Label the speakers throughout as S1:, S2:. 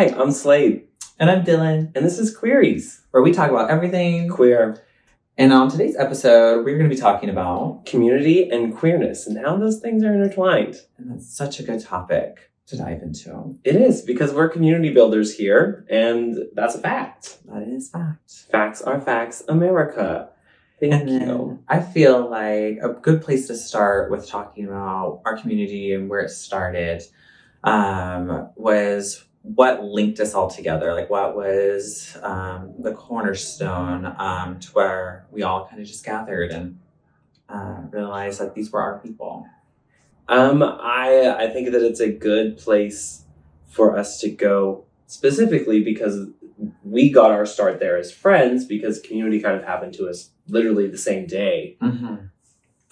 S1: Hi, I'm Slade.
S2: And I'm Dylan.
S1: And this is Queeries,
S2: where we talk about everything
S1: queer.
S2: And on today's episode, we're going to be talking about
S1: community and queerness and how those things are intertwined.
S2: And that's such a good topic to dive into.
S1: It is, because we're community builders here, and that's a fact.
S2: That is fact.
S1: Facts are facts, America. Thank you.
S2: I feel like a good place to start with talking about our community and where it started was what linked us all together. Like, what was the cornerstone to where we all kind of just gathered and realized that these were our people.
S1: I think that it's a good place for us to go, specifically because we got our start there as friends, because community kind of happened to us literally the same day.
S2: Mm-hmm.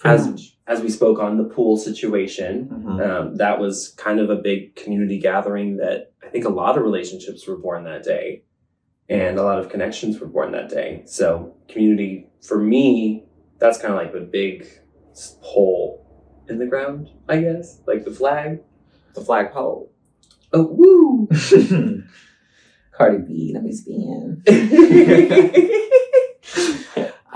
S1: As we spoke on the pool situation,
S2: mm-hmm.
S1: That was kind of a big community gathering that I think a lot of relationships were born that day, and a lot of connections were born that day. So community, for me, that's kind of like the big hole in the ground, I guess, like the flagpole. Oh, woo!
S2: Cardi B, let me spin.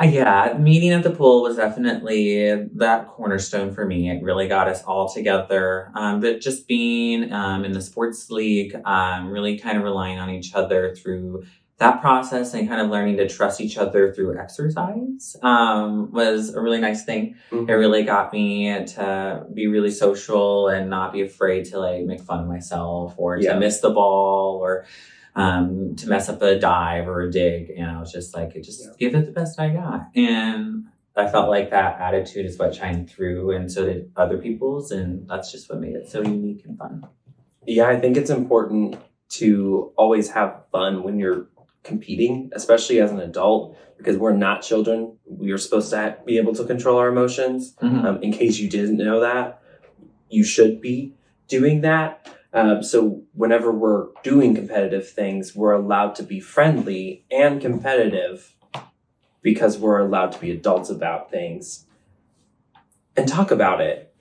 S2: Yeah, meeting at the pool was definitely that cornerstone for me. It really got us all together. But just being in the sports league, really kind of relying on each other through that process and kind of learning to trust each other through exercise was a really nice thing. Mm-hmm. It really got me to be really social and not be afraid to like make fun of myself or to miss the ball or to mess up a dive or a dig. And I was just like, give it the best I got. And I felt like that attitude is what shined through, and so did other people's. And that's just what made it so unique and fun.
S1: Yeah, I think it's important to always have fun when you're competing, especially as an adult, because we're not children. We are supposed to be able to control our emotions. Mm-hmm. In case you didn't know that, you should be doing that. So whenever we're doing competitive things, we're allowed to be friendly and competitive because we're allowed to be adults about things and talk about it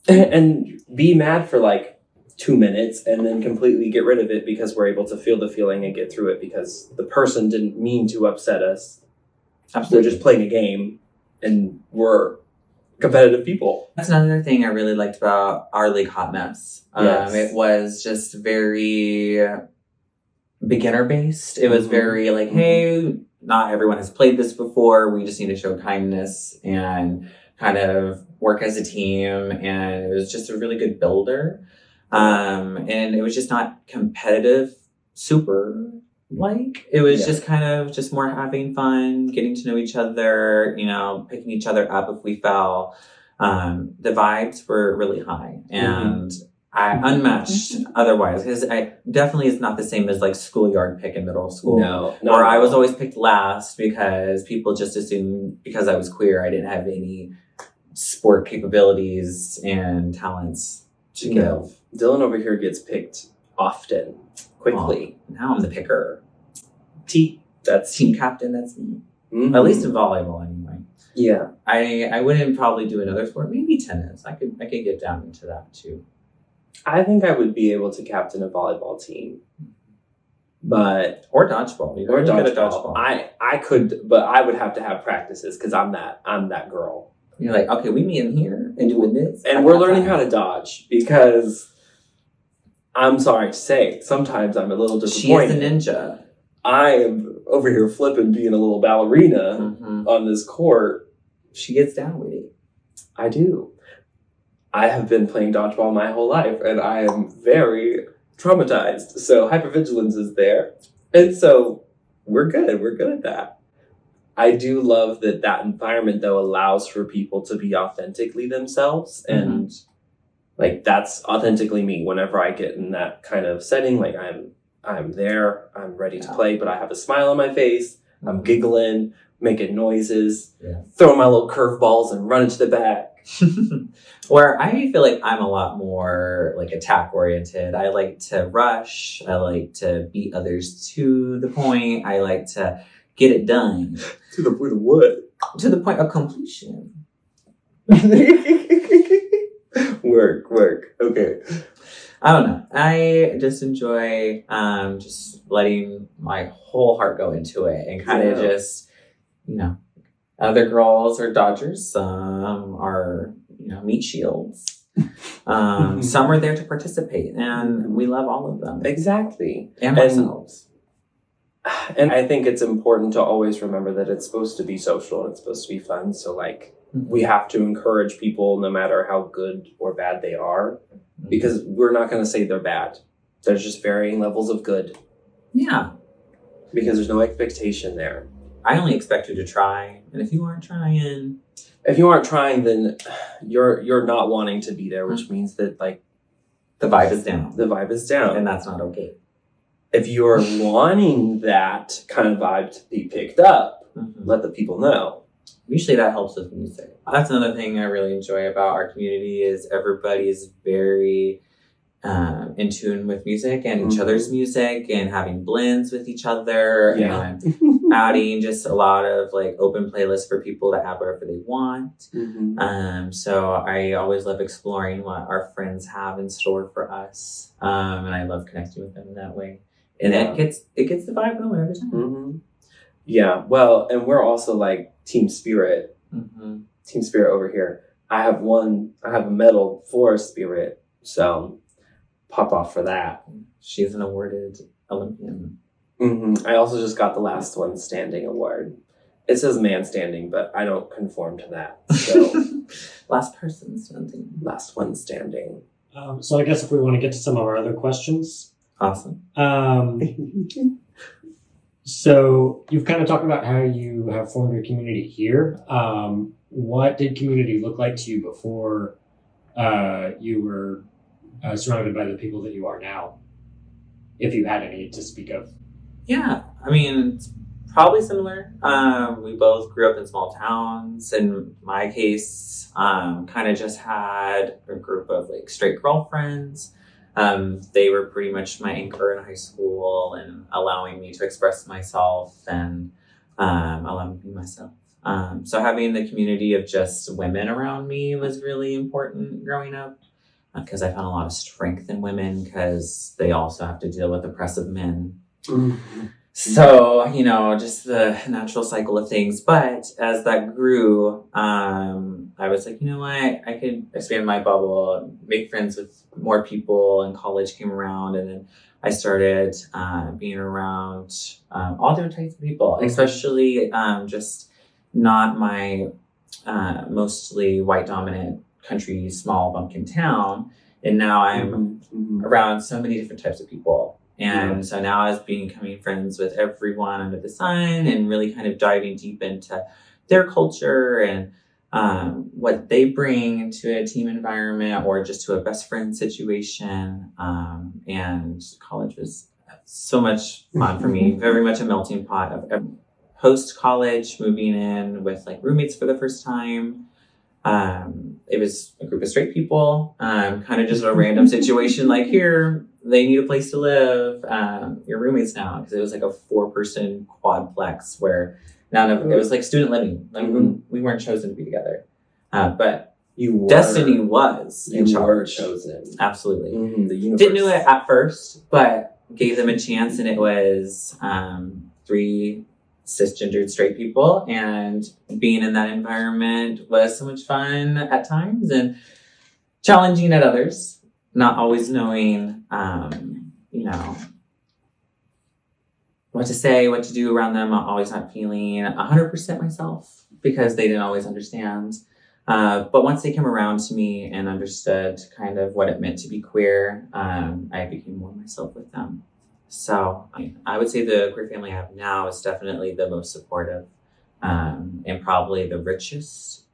S1: and be mad for like 2 minutes and then completely get rid of it because we're able to feel the feeling and get through it because the person didn't mean to upset us. Absolutely. They're just playing a game and we're competitive people.
S2: That's another thing I really liked about our league, Hot Mess. Yes. It was just very beginner based. It was very like, hey, not everyone has played this before. We just need to show kindness and kind of work as a team. And it was just a really good builder. And it was just not competitive, super like. It was just kind of just more having fun, getting to know each other, picking each other up if we fell. The vibes were really high and unmatched otherwise, because I definitely is not the same as like schoolyard pick in middle school.
S1: No.
S2: Or I was always picked last because people just assumed because I was queer, I didn't have any sport capabilities and talents to give.
S1: Dylan over here gets picked often, quickly.
S2: Oh, now I'm the picker.
S1: That's
S2: team captain. That's me. Mm-hmm. At least in volleyball, anyway.
S1: Yeah,
S2: I wouldn't probably do another sport. Maybe tennis. I could get down into that too.
S1: I think I would be able to captain a volleyball team,
S2: or dodgeball.
S1: Or dodgeball. I could, but I would have to have practices because I'm that girl.
S2: You're like, okay, we meet in here and doing this,
S1: and we're learning how to dodge because. I'm sorry to say, sometimes I'm a little disappointed.
S2: She is a ninja.
S1: I am over here flipping, being a little ballerina on this court.
S2: She gets down with it.
S1: I do. I have been playing dodgeball my whole life, and I am very traumatized. So hypervigilance is there. And so we're good. We're good at that. I do love that environment, though, allows for people to be authentically themselves and like that's authentically me. Whenever I get in that kind of setting, like I'm there, I'm ready to play, but I have a smile on my face. I'm giggling, making noises, throwing my little curveballs and running to the back.
S2: Where I feel like I'm a lot more like attack oriented. I like to rush. I like to beat others to the point. I like to get it done.
S1: To the point of what?
S2: To the point of completion.
S1: Work. Okay.
S2: I don't know. I just enjoy just letting my whole heart go into it and kind of just, you know, other girls are Dodgers, some are, meat shields. Some are there to participate, and we love all of them.
S1: Exactly.
S2: And ourselves.
S1: And I think it's important to always remember that it's supposed to be social and it's supposed to be fun. So, like, we have to encourage people no matter how good or bad they are, because we're not going to say they're bad. There's just varying levels of good.
S2: Yeah.
S1: Because there's no expectation there.
S2: I only expect you to try. And if you aren't trying...
S1: then you're not wanting to be there, which means that, like...
S2: the vibe is down.
S1: The vibe is down.
S2: And that's not okay.
S1: If you're wanting that kind of vibe to be picked up, let the people know.
S2: Usually that helps with music. That's another thing I really enjoy about our community is everybody is very in tune with music and each other's music and having blends with each other and adding just a lot of like open playlists for people to add whatever they want. So I always love exploring what our friends have in store for us. And I love connecting with them in that way. And it gets the vibe going every time.
S1: Yeah, well, and we're also like team spirit. Team spirit over here. I have a medal for spirit, so pop off for that.
S2: She's an awarded Olympian.
S1: I also just got the last one standing award. It says man standing, but I don't conform to that. So
S2: last person standing.
S1: Last one standing.
S3: So I guess if we want to get to some of our other questions.
S2: Awesome.
S3: So you've kind of talked about how you have formed your community here. What did community look like to you before you were surrounded by the people that you are now? If you had any to speak of.
S2: Yeah, I mean, it's probably similar. We both grew up in small towns. In my case, kind of just had a group of like straight girlfriends. They were pretty much my anchor in high school and allowing me to express myself and allowing me to be myself. So having the community of just women around me was really important growing up because I found a lot of strength in women because they also have to deal with oppressive men. So, just the natural cycle of things. But as that grew, I was like, you know what? I could expand my bubble, make friends with more people, and college came around. And then I started being around all different types of people, especially just not my mostly white dominant country, small bumpkin town. And now I'm around so many different types of people. And so now as becoming friends with everyone under the sun and really kind of diving deep into their culture and what they bring into a team environment or just to a best friend situation. And college was so much fun for me, very much a melting pot of post-college, moving in with like roommates for the first time. It was a group of straight people, kind of just a random situation like here, they need a place to live. Your roommates now, because it was like a 4-person quadplex where it was like student living. Like we weren't chosen to be together, but destiny was in charge.
S1: Chosen,
S2: absolutely.
S1: The universe
S2: didn't know it at first, but gave them a chance, and it was 3 cisgendered straight people, and being in that environment was so much fun at times and challenging at others. Not always knowing, what to say, what to do around them. Always not feeling 100% myself because they didn't always understand. But once they came around to me and understood kind of what it meant to be queer, I became more myself with them. So I would say the queer family I have now is definitely the most supportive and probably the richest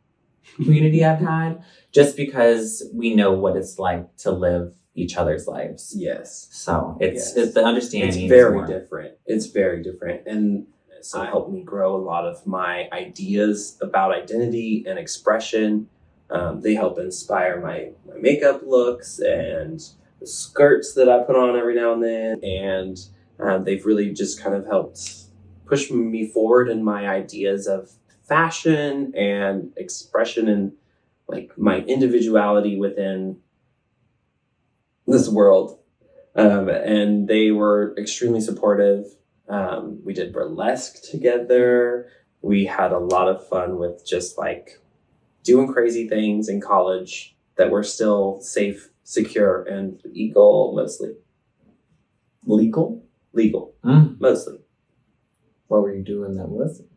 S2: community I've had, just because we know what it's like to live each other's lives.
S1: Yes.
S2: So it's the understanding.
S1: It's very different. It's very different. And so it helped me grow a lot of my ideas about identity and expression. They help inspire my makeup looks and the skirts that I put on every now and then. And they've really just kind of helped push me forward in my ideas of fashion and expression and like my individuality within this world. And they were extremely supportive. We did burlesque together. We had a lot of fun with just like doing crazy things in college that were still safe, secure, and legal mostly.
S2: Legal?
S1: Legal, mostly.
S2: What were you doing that wasn't?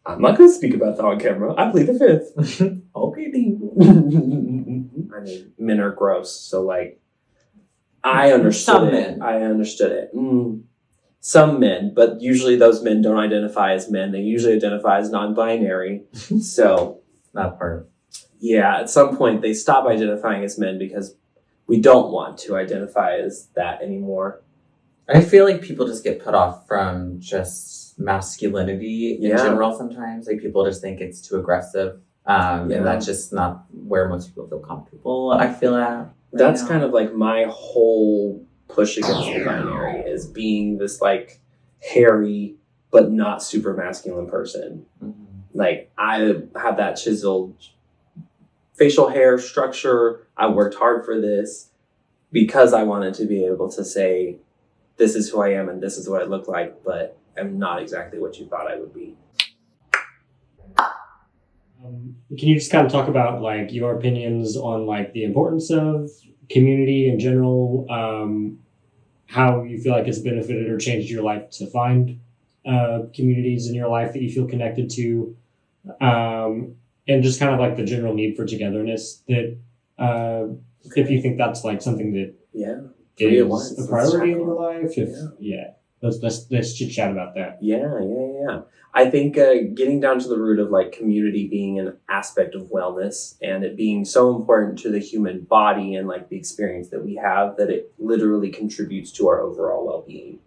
S1: I'm not going to speak about that on camera. I plead the fifth.
S2: Okay, legal.
S1: I mean, men are gross, so like, I understood
S2: Some
S1: it.
S2: men.
S1: I understood it. Some men, but usually those men don't identify as men. They usually identify as non-binary. So,
S2: That part.
S1: yeah, at some point they stop identifying as men because we don't want to identify as that anymore.
S2: I feel like people just get put off from just masculinity in
S1: Yeah.
S2: general sometimes. Like people just think it's too aggressive. And that's just not where most people feel comfortable, I feel at.
S1: That's kind of like my whole push against the binary is being this like hairy but not super masculine person. Like I have that chiseled facial hair structure. I worked hard for this because I wanted to be able to say, this is who I am and this is what I look like, but I'm not exactly what you thought I would be.
S3: Can you just kind of talk about like your opinions on like the importance of community in general, how you feel like it's benefited or changed your life to find communities in your life that you feel connected to, and just kind of like the general need for togetherness that if you think that's like something that is a priority in your life. Let's chit chat about that.
S1: Yeah. I think getting down to the root of like community being an aspect of wellness and it being so important to the human body and like the experience that we have that it literally contributes to our overall well-being.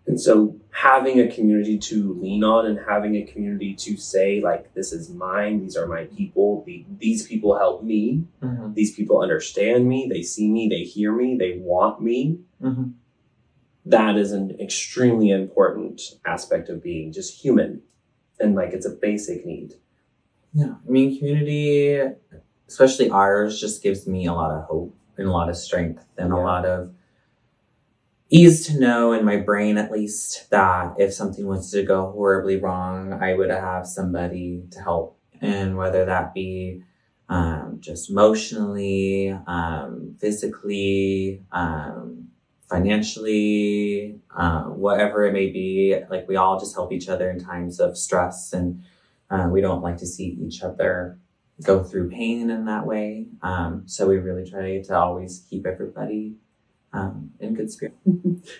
S1: And so having a community to lean on and having a community to say like, this is mine, these are my people, these people help me, these people understand me, they see me, they hear me, they want me. That is an extremely important aspect of being just human. And like, it's a basic need.
S2: Yeah. I mean, community, especially ours, just gives me a lot of hope and a lot of strength and a lot of ease to know in my brain, at least, that if something was to go horribly wrong, I would have somebody to help. And whether that be just emotionally, physically, financially, whatever it may be, like we all just help each other in times of stress, and we don't like to see each other go through pain in that way. So we really try to always keep everybody in good spirit.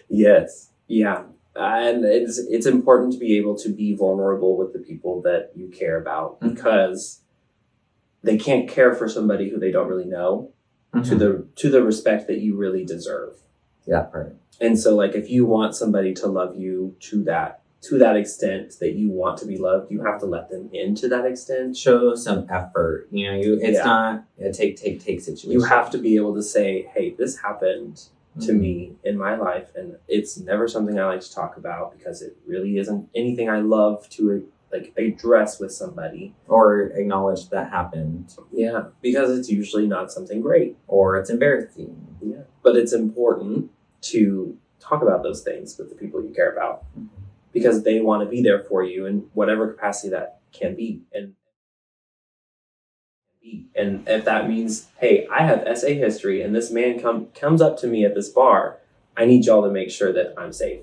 S1: Yes. Yeah. And it's important to be able to be vulnerable with the people that you care about because they can't care for somebody who they don't really know to the respect that you really deserve.
S2: Yeah, part.
S1: And so like if you want somebody to love you to that extent that you want to be loved, you have to let them into that extent.
S2: Show some effort. You know, it's not a take situation.
S1: You have to be able to say, hey, this happened to me in my life and it's never something I like to talk about because it really isn't anything I love to like address with somebody.
S2: Or acknowledge that happened.
S1: Yeah, because it's usually not something great.
S2: Or it's embarrassing.
S1: Yeah, but it's important to talk about those things with the people you care about because they want to be there for you in whatever capacity that can be. And if that means, hey, I have SA history and this man comes up to me at this bar, I need y'all to make sure that I'm safe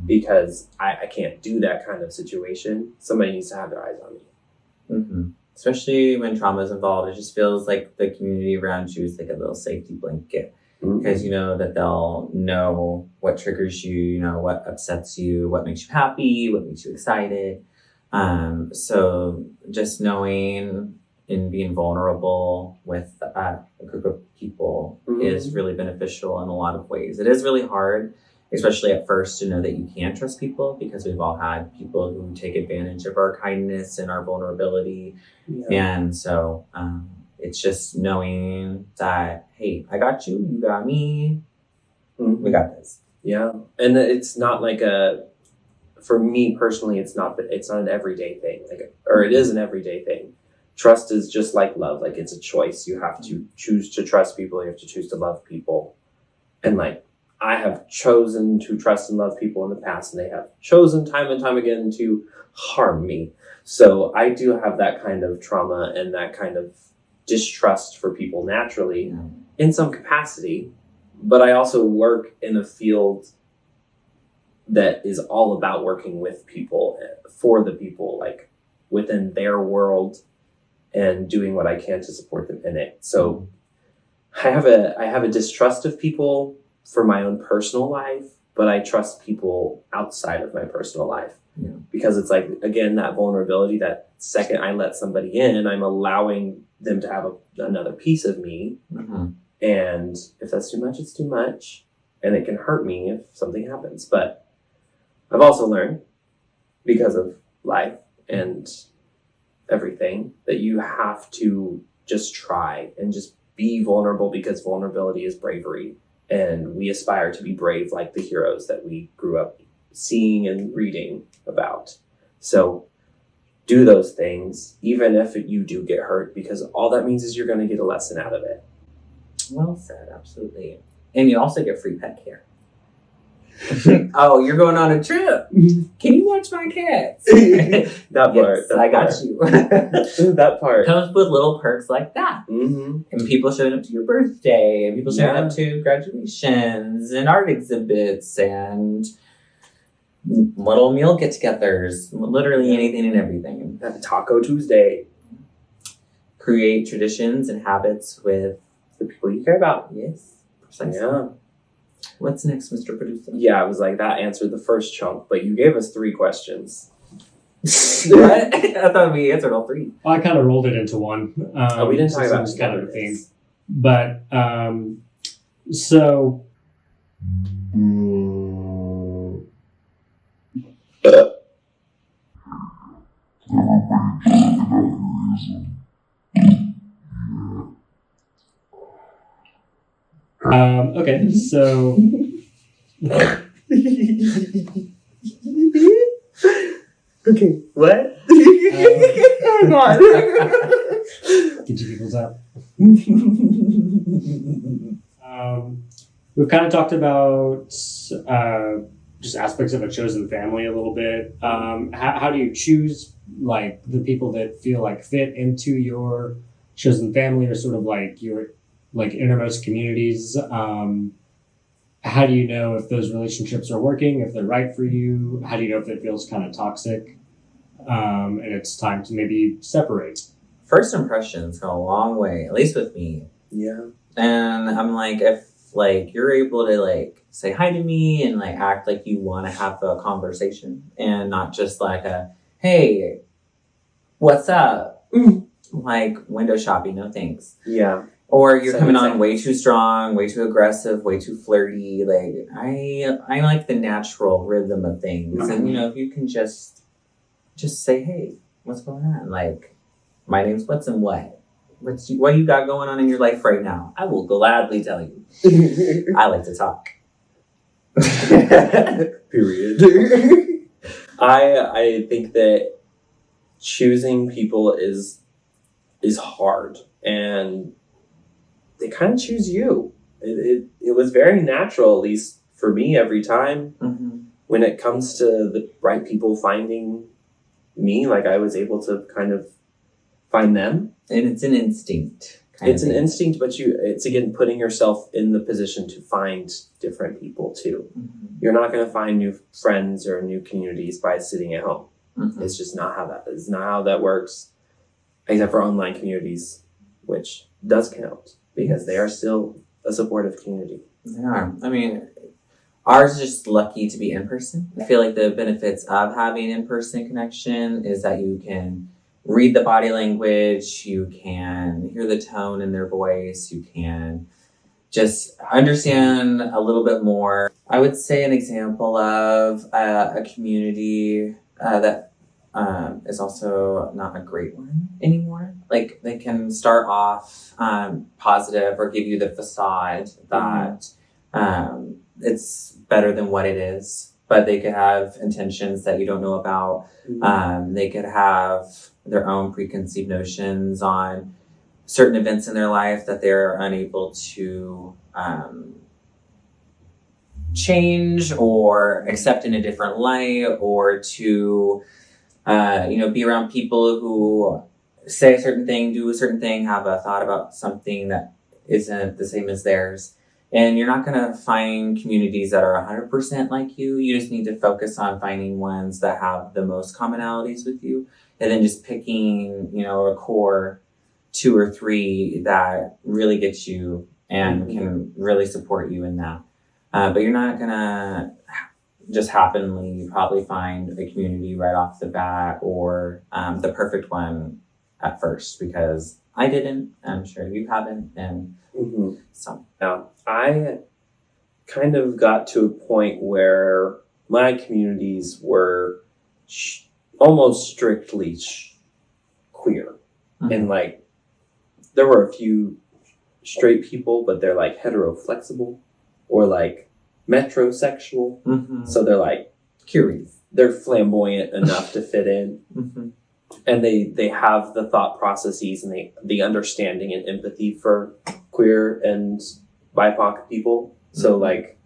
S1: because I can't do that kind of situation. Somebody needs to have their eyes on me.
S2: Especially when trauma is involved, it just feels like the community around you is like a little safety blanket. Because you know that they'll know what triggers you, you know, what upsets you, what makes you happy, what makes you excited. So just knowing and being vulnerable with a group of people is really beneficial in a lot of ways. It is really hard, especially at first, to know that you can't trust people because we've all had people who take advantage of our kindness and our vulnerability. And so it's just knowing that, hey, I got you, you got me, we got this.
S1: Yeah. And it's not like for me personally, it's not an everyday thing, or it is an everyday thing. Trust is just like love. Like it's a choice. You have to choose to trust people. You have to choose to love people. And like, I have chosen to trust and love people in the past, and they have chosen time and time again to harm me. So I do have that kind of trauma and that kind of distrust for people naturally in some capacity. But I also work in a field that is all about working with people, for the people, like within their world, and doing what I can to support them in it. So I have a distrust of people for my own personal life, but I trust people outside of my personal life.
S2: Yeah.
S1: Because it's like, again, that vulnerability, that second I let somebody in, I'm allowing them to have another piece of me.
S2: Mm-hmm.
S1: And if that's too much, it's too much. And it can hurt me if something happens. But I've also learned, because of life and everything, that you have to just try and just be vulnerable, because vulnerability is bravery. And we aspire to be brave like the heroes that we grew up seeing and reading about. So do those things, even if you do get hurt, because all that means is you're going to get a lesson out of it.
S2: Well said, absolutely. And you also get free pet care. Oh, you're going on a trip. Can you watch my cats?
S1: That part.
S2: Yes,
S1: that
S2: I got
S1: part.
S2: you.
S1: That part.
S2: Comes with little perks like that.
S1: Mm-hmm.
S2: And people showing up to your birthday, and people showing
S1: Yeah.
S2: up to graduations and art exhibits and little meal get-togethers, literally anything and everything.
S1: Have a Taco Tuesday.
S2: Create traditions and habits with
S1: The people you care about.
S2: yes, precisely.
S1: Yeah.
S2: What's next, Mr. Producer?
S1: Yeah, I was like, that answered the first chunk, but you gave us 3 questions.
S2: What? I thought we answered all 3.
S3: I kind of rolled it into one.
S1: We didn't talk
S3: since it
S1: about
S3: was kind of a theme.
S1: this.
S3: But so okay, so
S1: Okay, what?
S2: Oh, God.
S3: get your peoples out. We've kind of talked about just aspects of a chosen family a little bit. How do you choose like the people that feel like fit into your chosen family, or sort of like your like innermost communities? How do you know if those relationships are working, if they're right for you? How do you know if it feels kind of toxic, and it's time to maybe separate?
S2: First impressions go a long way, at least with me.
S1: Yeah.
S2: And I'm like, if like you're able to like say hi to me and like act like you want to have a conversation and not just like a hey, what's up? Like window shopping, no thanks.
S1: Yeah.
S2: Or you're
S1: So
S2: coming
S1: it's
S2: on
S1: like-
S2: way too strong, way too aggressive, way too flirty. Like I like the natural rhythm of things, and you know, if you can just say, hey, what's going on? Like, my name's what's and what. What you got going on in your life right now? I will gladly tell you. I like to talk.
S1: Period. I think that choosing people is hard, and they kind of choose you. It was very natural, at least for me, every time
S2: Mm-hmm.
S1: when it comes to the right people finding me. Like, I was able to kind of find them.
S2: And it's an instinct.
S1: It's an instinct, but it's again putting yourself in the position to find different people too.
S2: Mm-hmm.
S1: You're not going to find new friends or new communities by sitting at home.
S2: Mm-hmm.
S1: It's just not how that is. Not how that works. Except for online communities, which does count because they are still a supportive community.
S2: They are. I mean, ours is just lucky to be in person. I feel like the benefits of having in-person connection is that you can read the body language, you can hear the tone in their voice, you can just understand a little bit more. I would say an example of a community that is also not a great one anymore. Like, they can start off positive or give you the facade that it's better than what it is, but they could have intentions that you don't know about. They could have their own preconceived notions on certain events in their life that they're unable to change or accept in a different light, or to be around people who say a certain thing, do a certain thing, have a thought about something that isn't the same as theirs. And you're not going to find communities that are 100% like you. You just need to focus on finding ones that have the most commonalities with you, and then just picking, a core 2 or 3 that really gets you and can really support you in that. But you're not going to just happenly probably find a community right off the bat, or the perfect one at first, because I didn't. I'm sure you haven't. And so.
S1: Yeah, I kind of got to a point where my communities were almost strictly queer. And like, there were a few straight people, but they're like hetero-flexible or like metrosexual. So they're like
S2: Queeries.
S1: They're flamboyant enough to fit in. And they have the thought processes and the understanding and empathy for queer and BIPOC people. So like,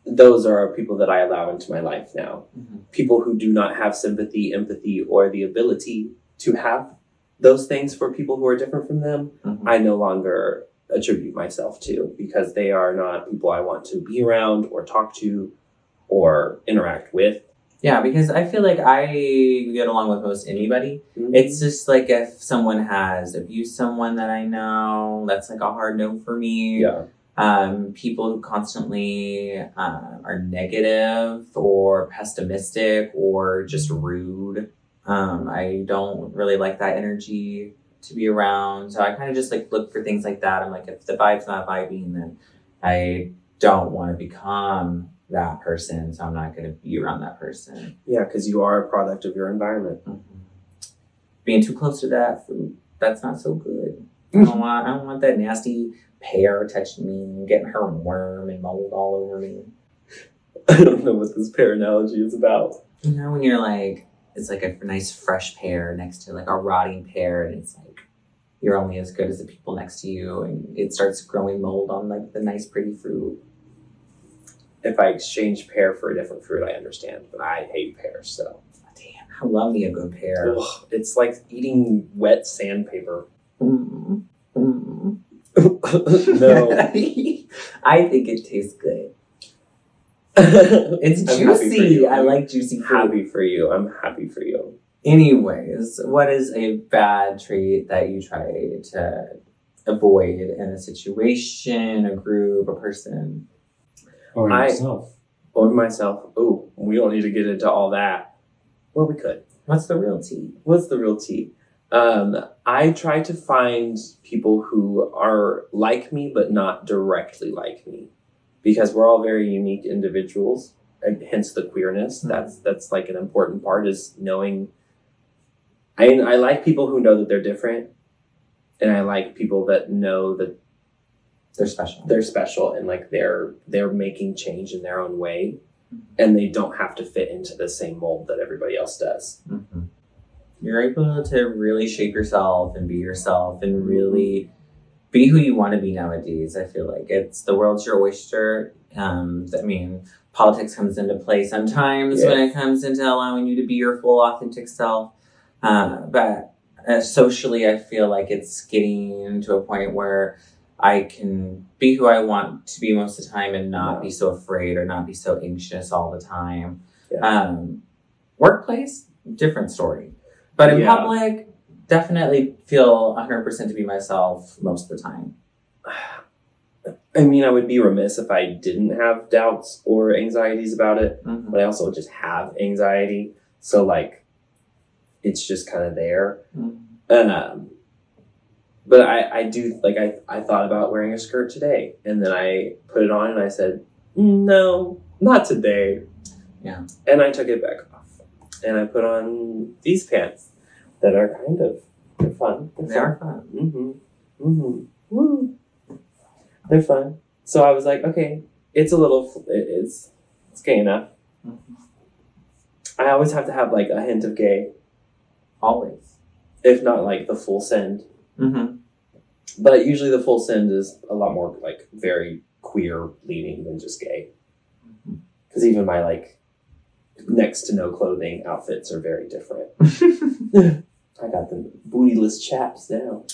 S1: those are people that I allow into my life now. People who do not have sympathy, empathy, or the ability to have those things for people who are different from them, I no longer attribute myself to, because they are not people I want to be around or talk to or interact with.
S2: Yeah, because I feel like I get along with most anybody. It's just like if someone has abused someone that I know, that's like a hard no for me.
S1: Yeah.
S2: People who constantly are negative or pessimistic or just rude. I don't really like that energy to be around. So I kind of just like look for things like that. I'm like, if the vibe's not vibing, then I don't want to become that person. So I'm not going to be around that person.
S1: Yeah, because you are a product of your environment.
S2: Being too close to that food, that's not so good. I don't want that nasty pear touching me and getting her worm and mold all over me.
S1: I don't know what this pear analogy is about.
S2: When you're like, it's like a nice fresh pear next to like a rotting pear, and it's like you're only as good as the people next to you, and it starts growing mold on like the nice pretty fruit.
S1: If I exchange pear for a different fruit, I understand, but I hate pears, so.
S2: Damn, I love me a good pear.
S1: Ugh, it's like eating wet sandpaper. No.
S2: I think it tastes good. It's juicy. I like juicy fruit.
S1: Happy for you. I'm happy for you.
S2: Anyways, what is a bad trait that you try to avoid in a situation, a group, a person?
S3: Or yourself.
S1: Or myself. Oh, we don't need to get into all that. Well, we could.
S2: What's the real tea?
S1: What's the real tea? I try to find people who are like me, but not directly like me. Because we're all very unique individuals, and hence the queerness. That's like an important part, is knowing. I like people who know that they're different, and I like people that know that
S2: they're special.
S1: They're special, and like they're making change in their own way, and they don't have to fit into the same mold that everybody else does.
S2: You're able to really shape yourself and be yourself and really be who you want to be nowadays. I feel like it's the world's your oyster. Politics comes into play sometimes when it comes into allowing you to be your full authentic self. But socially, I feel like it's getting to a point where I can be who I want to be most of the time and not be so afraid or not be so anxious all the time. Workplace, different story. But in public, definitely feel 100% to be myself most of the time.
S1: I mean, I would be remiss if I didn't have doubts or anxieties about it, but I also just have anxiety. So, like, it's just kind of there. But I do, like, I thought about wearing a skirt today, and then I put it on and I said, no, not today.
S2: Yeah.
S1: And I took it back off. And I put on these pants that are they're fun.
S2: They are fun.
S1: Woo. They're fun. So I was like, okay, it's gay enough. I always have to have like a hint of gay.
S2: Always.
S1: If not like the full send. But usually the full send is a lot more like very queer leaning than just gay. Because even my like next to no clothing outfits are very different. I got the bootyless chaps now.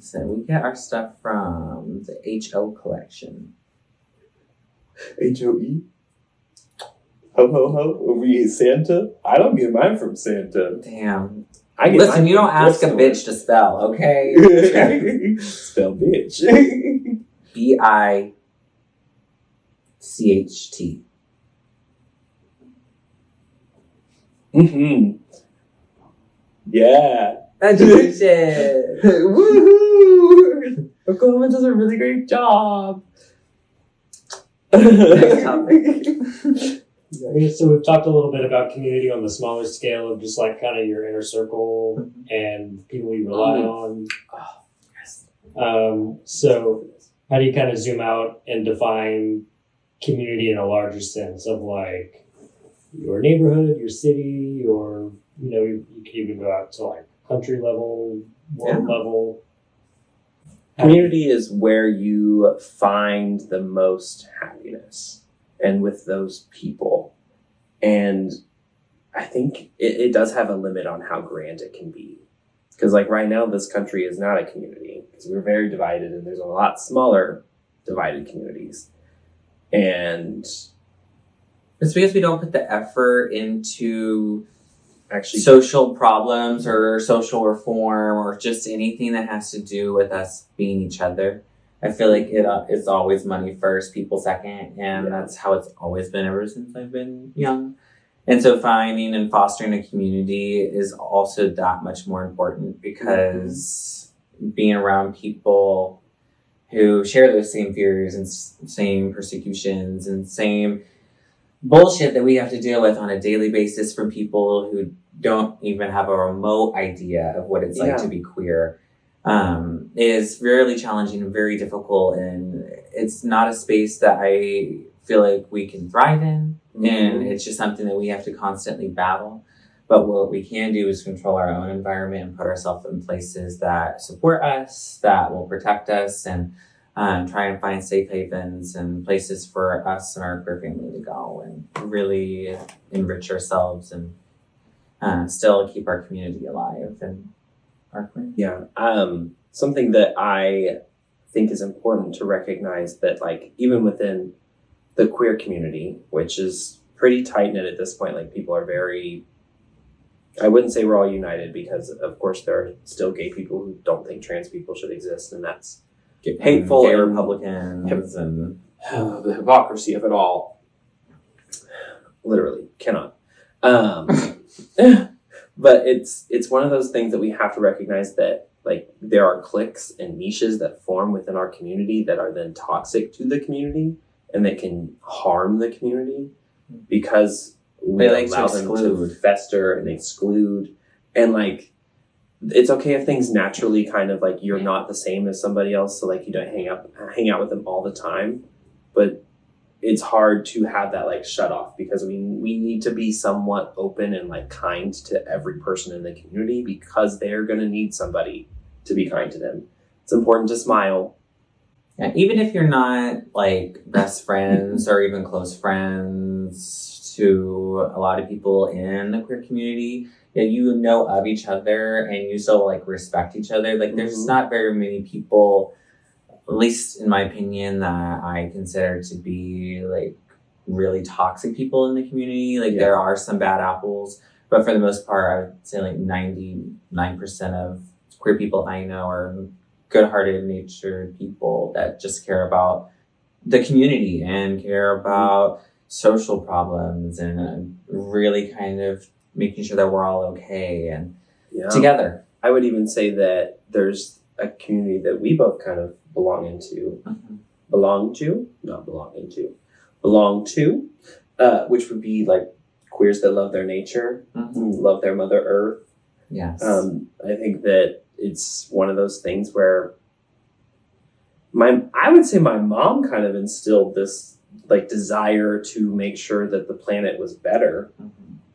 S2: So we get our stuff from the HO collection.
S1: HOE? Ho ho ho, over you Santa? I don't get mine from Santa.
S2: Damn.
S1: I get
S2: Listen,
S1: mine
S2: you
S1: from
S2: don't ask a
S1: thrift
S2: bitch to spell, okay?
S1: Spell bitch.
S2: BICHT.
S1: Mm-hmm. Yeah.
S2: Education.
S1: Woohoo! Oklahoma does a really great job.
S2: Next topic.
S3: Okay, so we've talked a little bit about community on the smaller scale of just like kind of your inner circle and people you rely on.
S1: Oh, yes.
S3: So how do you kind of zoom out and define community in a larger sense of like your neighborhood, your city, or you could even go out to like country level, world level.
S1: Community is where you find the most happiness and with those people. And I think it does have a limit on how grand it can be. Because like right now, this country is not a community because we're very divided and there's a lot smaller divided communities. And
S2: It's because we don't put the effort into
S1: actually
S2: social problems or social reform or just anything that has to do with us being each other. I feel like it's always money first, people second, and that's how it's always been ever since I've been young. And so finding and fostering a community is also that much more important because being around people who share those same fears and same persecutions and same bullshit that we have to deal with on a daily basis from people who don't even have a remote idea of what it's like to be queer is really challenging and very difficult, and it's not a space that I feel like we can thrive in, and it's just something that we have to constantly battle. But what we can do is control our own environment and put ourselves in places that support us, that will protect us, and try and find safe havens and places for us and our queer family to go and really enrich ourselves and still keep our community alive and our queer.
S1: Yeah. Something that I think is important to recognize that like even within the queer community, which is pretty tight-knit at this point, like people are very, I wouldn't say we're all united because of course there are still gay people who don't think trans people should exist, and that's hateful
S2: gay
S1: and
S2: Republicans and
S1: the hypocrisy of it all. Literally cannot. But it's one of those things that we have to recognize that like there are cliques and niches that form within our community that are then toxic to the community and that can harm the community because we allow them to fester and exclude. And like it's okay if things naturally kind of like you're not the same as somebody else, so like you don't hang out with them all the time, but it's hard to have that like shut off because we need to be somewhat open and like kind to every person in the community because they're going to need somebody to be kind to them. It's important to smile.
S2: Yeah, even if you're not like best friends or even close friends to a lot of people in the queer community, you know of each other and you still like respect each other. Like there's not very many people, at least in my opinion, that I consider to be like really toxic people in the community. Like there are some bad apples, but for the most part, I would say like 99% of queer people I know are good-hearted, natured people that just care about the community and care about social problems and really kind of making sure that we're all okay and together. I
S1: would even say that there's a community that we both kind of belong to, which would be like queers that love their nature, love their Mother Earth.
S2: Yes.
S1: I think that it's one of those things where I would say my mom kind of instilled this like desire to make sure that the planet was better.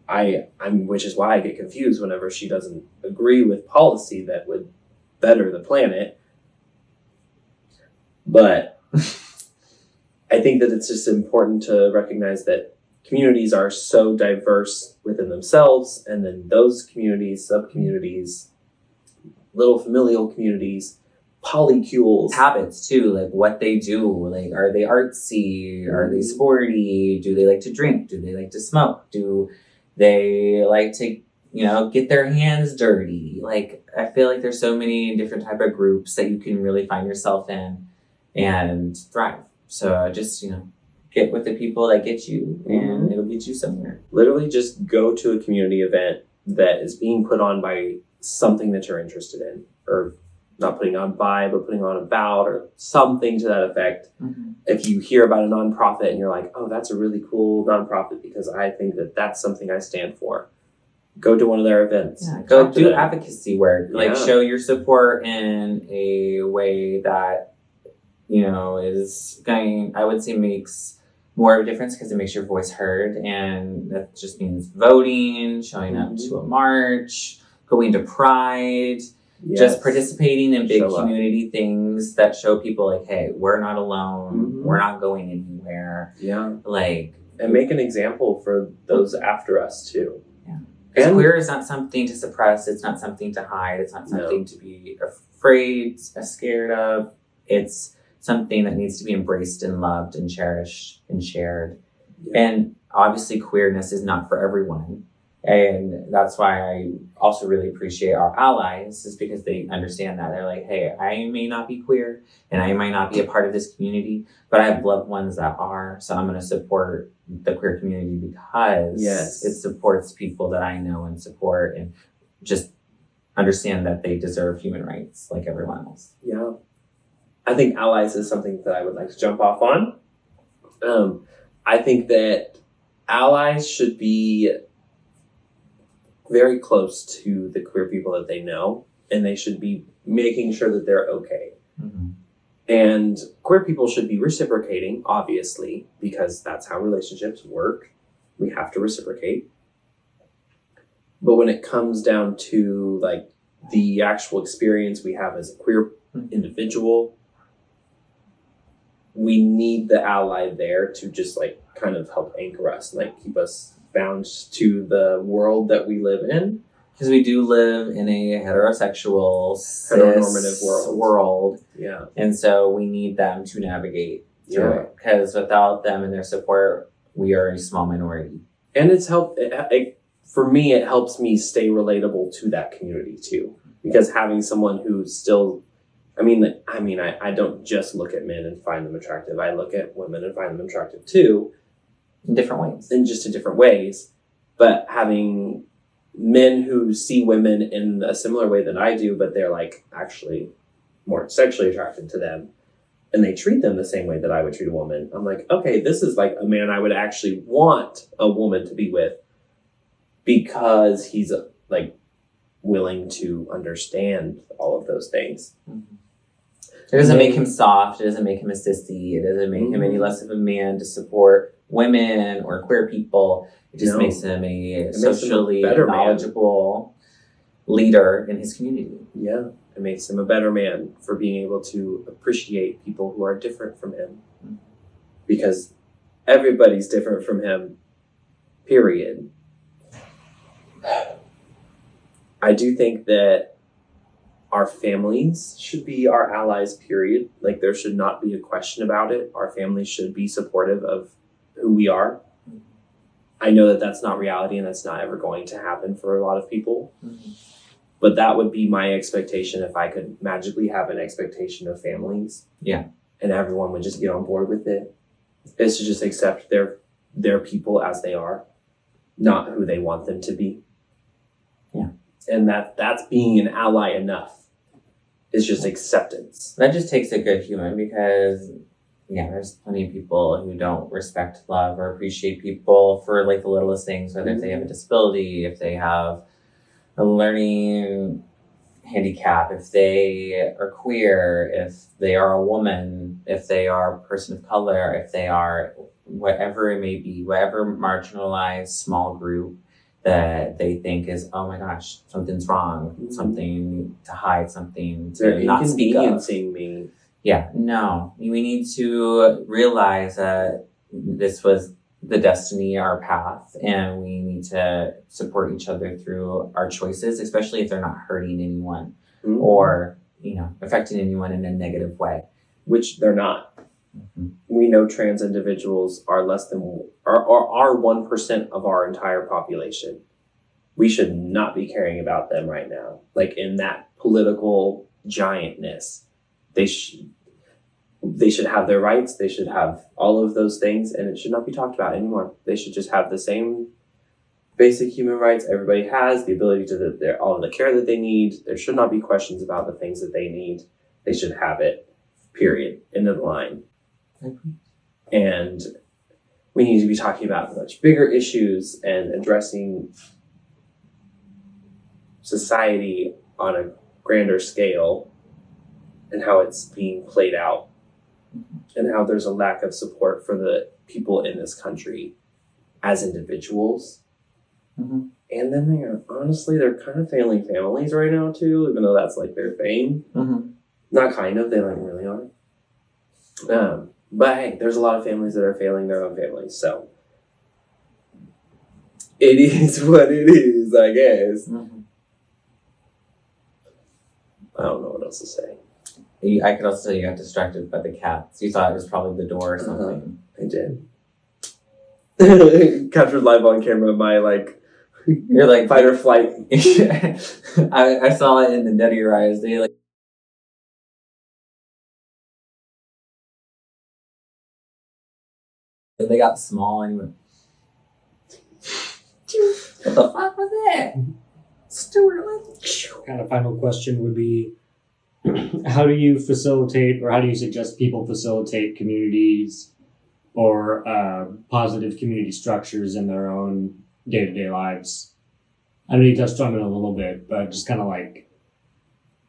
S1: Which is why I get confused whenever she doesn't agree with policy that would better the planet. But I think that it's just important to recognize that communities are so diverse within themselves, and then those communities, sub-communities, little familial communities, polycules.
S2: Habits too, like what they do. Like, are they artsy? Are they sporty? Do they like to drink? Do they like to smoke? Do they like to, get their hands dirty? Like, I feel like there's so many different type of groups that you can really find yourself in and thrive. So just, get with the people that get you, and it'll get you somewhere.
S1: Literally just go to a community event that is being put on by something that you're interested in, or not putting on by, but putting on about, or something to that effect.
S2: Mm-hmm.
S1: If you hear about a nonprofit and you're like, oh, that's a really cool nonprofit because I think that that's something I stand for, go to one of their events.
S2: Yeah, go do
S1: them.
S2: advocacy work. Like, show your support in a way that, is going, I would say, makes more of a difference, because it makes your voice heard. And that just means voting, showing up to a march, going to Pride, just participating in big community things that show people like, hey, we're not alone. We're not going anywhere.
S1: Yeah.
S2: Like,
S1: and make an example for those after us too.
S2: Yeah. Because queer is not something to suppress. It's not something to hide. It's not something to be afraid, scared of. It's something that needs to be embraced and loved and cherished and shared. Yeah. And obviously queerness is not for everyone. And that's why I also really appreciate our allies, is because they understand that. They're like, hey, I may not be queer and I might not be a part of this community, but I have loved ones that are. So I'm going to support the queer community because it supports people that I know and support, and just understand that they deserve human rights like everyone else.
S1: Yeah. I think allies is something that I would like to jump off on. I think that allies should be very close to the queer people that they know, and they should be making sure that they're okay.
S2: Mm-hmm.
S1: And queer people should be reciprocating, obviously, because that's how relationships work. We have to reciprocate. But when it comes down to like the actual experience we have as a queer individual, we need the ally there to just like kind of help anchor us and like keep us bound to the world that we live in.
S2: Because we do live in a heterosexual,
S1: heteronormative
S2: world.
S1: Yeah.
S2: And so we need them to navigate through it. Because without them and their support, we are a small minority.
S1: And it's for me, it helps me stay relatable to that community too. Because having someone who's still, I don't just look at men and find them attractive. I look at women and find them attractive too.
S2: In different ways.
S1: In different ways. But having men who see women in a similar way that I do, but they're like actually more sexually attracted to them, and they treat them the same way that I would treat a woman. I'm like, okay, this is like a man I would actually want a woman to be with, because he's like willing to understand all of those things.
S2: Mm-hmm. It doesn't make him soft. It doesn't make him a sissy. It doesn't make him any less of a man to support women or queer people. It just makes him a socially knowledgeable leader in his community.
S1: Yeah, it makes him a better man for being able to appreciate people who are different from him. Mm-hmm. Because everybody's different from him, period. I do think that our families should be our allies, period. Like, there should not be a question about it. Our families should be supportive of who we are. I know that that's not reality, and that's not ever going to happen for a lot of people.
S2: Mm-hmm.
S1: But that would be my expectation if I could magically have an expectation of families.
S2: Yeah.
S1: And everyone would just get on board with it. Is to just accept their people as they are, not who they want them to be.
S2: Yeah.
S1: And that's being an ally enough. It's just acceptance.
S2: That just takes a good human, because there's plenty of people who don't respect, love, or appreciate people for like the littlest things, whether if they have a disability, if they have a learning handicap, if they are queer, if they are a woman, if they are a person of color, if they are whatever it may be, whatever marginalized small group that they think is, oh my gosh, something's wrong, something to hide, something to not speak of.
S1: Inconveniencing me.
S2: Yeah, no. We need to realize that this was the destiny, our path, and we need to support each other through our choices, especially if they're not hurting anyone or, affecting anyone in a negative way.
S1: Which they're not.
S2: Mm-hmm.
S1: We know trans individuals are less than are 1% of our entire population. We should not be caring about them right now. Like in that political giantness, they should have their rights. They should have all of those things, and it should not be talked about anymore. They should just have the same basic human rights everybody has, the ability to all of the care that they need. There should not be questions about the things that they need. They should have it, period, end of the line.
S2: Mm-hmm.
S1: And we need to be talking about much bigger issues and addressing society on a grander scale and how it's being played out and how there's a lack of support for the people in this country as individuals.
S2: Mm-hmm.
S1: And then they're kind of failing families right now too, even though that's like their thing.
S2: Mm-hmm.
S1: Not kind of, they like really are. But hey, there's a lot of families that are failing their own families, so it is what it is, I guess.
S2: Mm-hmm.
S1: I don't know what else to say.
S2: I could also tell you got distracted by the cats. You thought it was probably the door or something.
S1: I did. Captured live on camera my
S2: You're like
S1: fight or flight.
S2: I saw it in the net of your eyes. They got small and you went, what the fuck was that? Stuart.
S3: Kind of final question would be, how do you facilitate, or how do you suggest people facilitate communities or positive community structures in their own day-to-day lives? I know you touched on it a little bit, but just kind of like,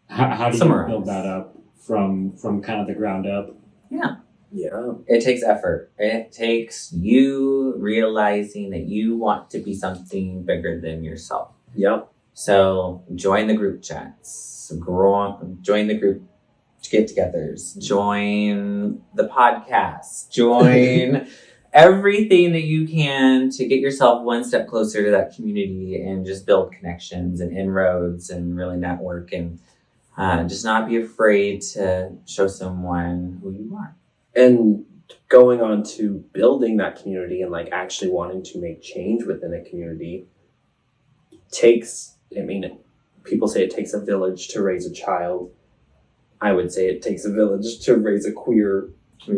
S3: how do you build that up from kind of the ground up?
S2: Yeah.
S1: Yeah.
S2: It takes effort. It takes you realizing that you want to be something bigger than yourself.
S1: Yep.
S2: So join the group chats, join the group get-togethers, join the podcast, join everything that you can to get yourself one step closer to that community and just build connections and inroads and really network and just not be afraid to show someone who you are.
S1: And going on to building that community and like actually wanting to make change within a community people say it takes a village to raise a child. I would say it takes a village to raise a queer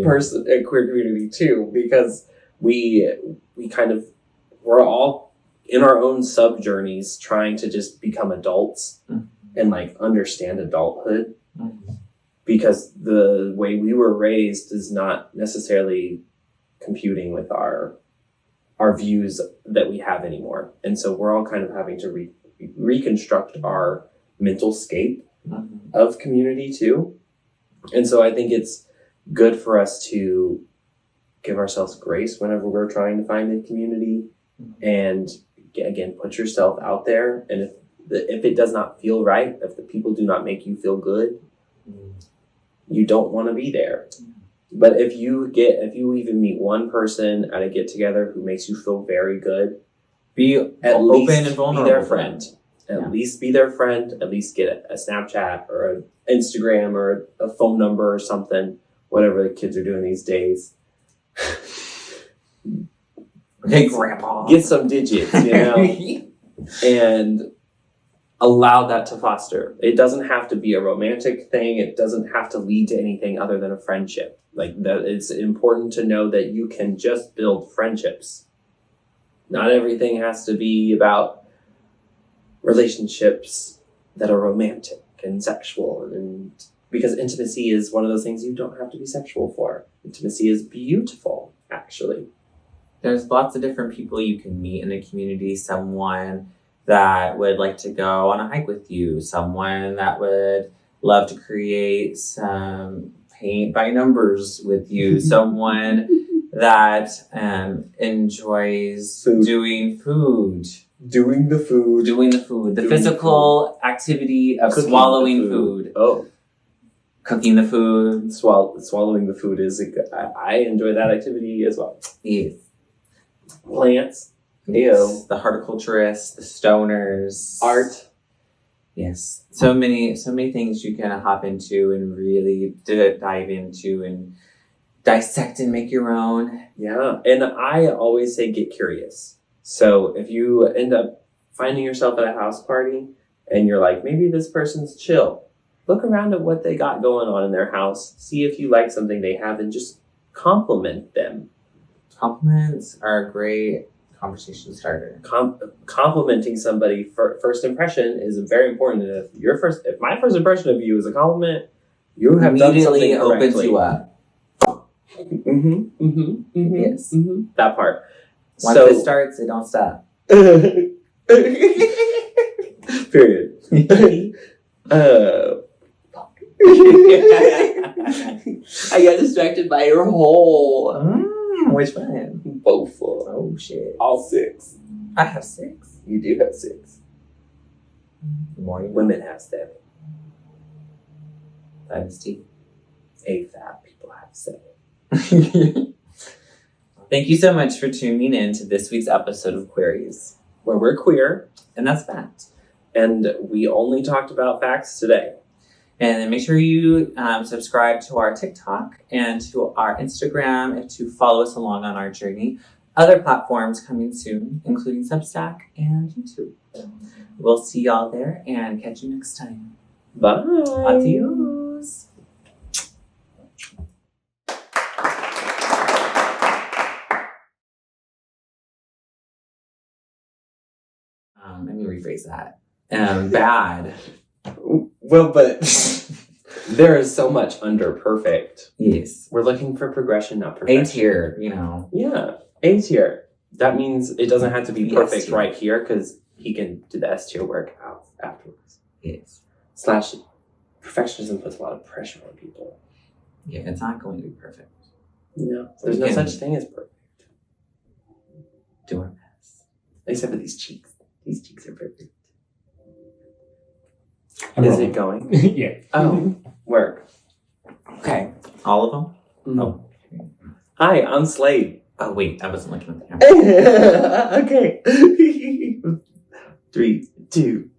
S1: person, a queer community too, because we're all in our own sub journeys trying to just become adults and like understand adulthood.
S2: Mm-hmm.
S1: Because the way we were raised is not necessarily computing with our views that we have anymore. And so we're all kind of having to reconstruct our mental scape of community too. And so I think it's good for us to give ourselves grace whenever we're trying to find a community and again, put yourself out there. And if it does not feel right, if the people do not make you feel good, you don't want to be there. But if you even meet one person at a get together who makes you feel very good,
S2: be open and vulnerable.
S1: Be their friend. At least be their friend. At least get a Snapchat or an Instagram or a phone number or something. Whatever the kids are doing these days.
S2: Hey, Grandpa.
S1: Get some digits, and allow that to foster. It doesn't have to be a romantic thing. It doesn't have to lead to anything other than a friendship. Like that, it's important to know that you can just build friendships. Not everything has to be about relationships that are romantic and sexual, and because intimacy is one of those things you don't have to be sexual for. Intimacy is beautiful, actually.
S2: There's lots of different people you can meet in the community. Someone that would like to go on a hike with you, someone that would love to create some paint by numbers with you, someone that enjoys doing the physical activity of swallowing food.
S1: Oh,
S2: cooking the food.
S1: Swallowing the food is I enjoy that activity as well.
S2: Yes.
S1: Plants.
S2: Yes. The horticulturists, the stoners.
S1: Art.
S2: Yes. So many things you can hop into and really dive into and dissect and make your own.
S1: Yeah. And I always say get curious. So if you end up finding yourself at a house party and you're like, maybe this person's chill, look around at what they got going on in their house. See if you like something they have and just compliment them.
S2: Compliments are a great conversation starter.
S1: Complimenting somebody for first impression is very important. And if my first impression of you is a compliment, you have done something correctly.
S2: Opens you up. Yes.
S1: That part.
S2: Once it starts, it don't stop.
S1: Period. I got distracted by your hole.
S2: Which one?
S1: Both.
S2: Oh shit!
S1: All 6.
S2: I have 6.
S1: You do have 6.
S2: More
S1: Women have 7.
S2: That is tea.
S1: AFAB people have 7.
S2: Thank you so much for tuning in to this week's episode of Queeries,
S1: where we're queer,
S2: and that's fact.
S1: And we only talked about facts today.
S2: And then make sure you subscribe to our TikTok and to our Instagram and to follow us along on our journey. Other platforms coming soon, including Substack and YouTube. We'll see y'all there and catch you next time.
S1: Bye.
S2: Adios. Let me rephrase that. Bad.
S1: Well, but there is so much under perfect.
S2: Yes.
S1: We're looking for progression, not perfection.
S2: A tier, you know.
S1: Yeah, A tier. That means it doesn't have to be perfect
S2: S-tier.
S1: right here because he can do the S tier work out afterwards.
S2: Yes.
S1: / perfectionism puts a lot of pressure on people.
S2: Yeah, it's not going to be perfect.
S1: No, there's no such thing as perfect.
S2: Do our best.
S1: Except for these cheeks. These cheeks are perfect.
S3: Is
S1: it going?
S3: Yeah.
S1: Oh, work.
S2: Okay. All of them?
S1: Mm-hmm.
S2: Oh.
S1: Hi, I'm Slade.
S2: Oh, wait. I wasn't looking at the camera.
S1: Okay. 3, 2.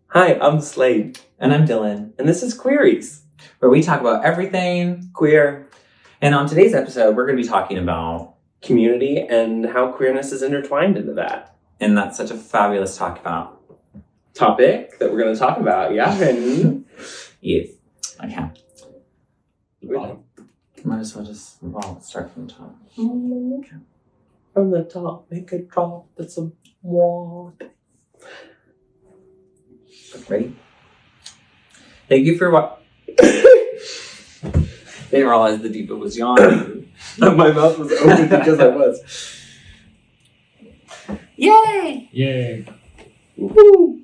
S1: Hi, I'm Slade.
S2: And I'm Dylan.
S1: And this is Queeries,
S2: where we talk about everything
S1: queer,
S2: And on today's episode, we're going to be talking about
S1: community and how queerness is intertwined into that.
S2: And that's such a fabulous topic
S1: that we're going to talk about. Yeah. And
S2: yes. Okay.
S3: Wow.
S2: Might as well just start from the top.
S1: Okay. From the top, make a drop. That's a wall.
S2: Ready? Thank you for what? Didn't realize the diva was yawning.
S1: My mouth was open because I was.
S2: Yay!
S3: Yay.
S1: Woo-hoo.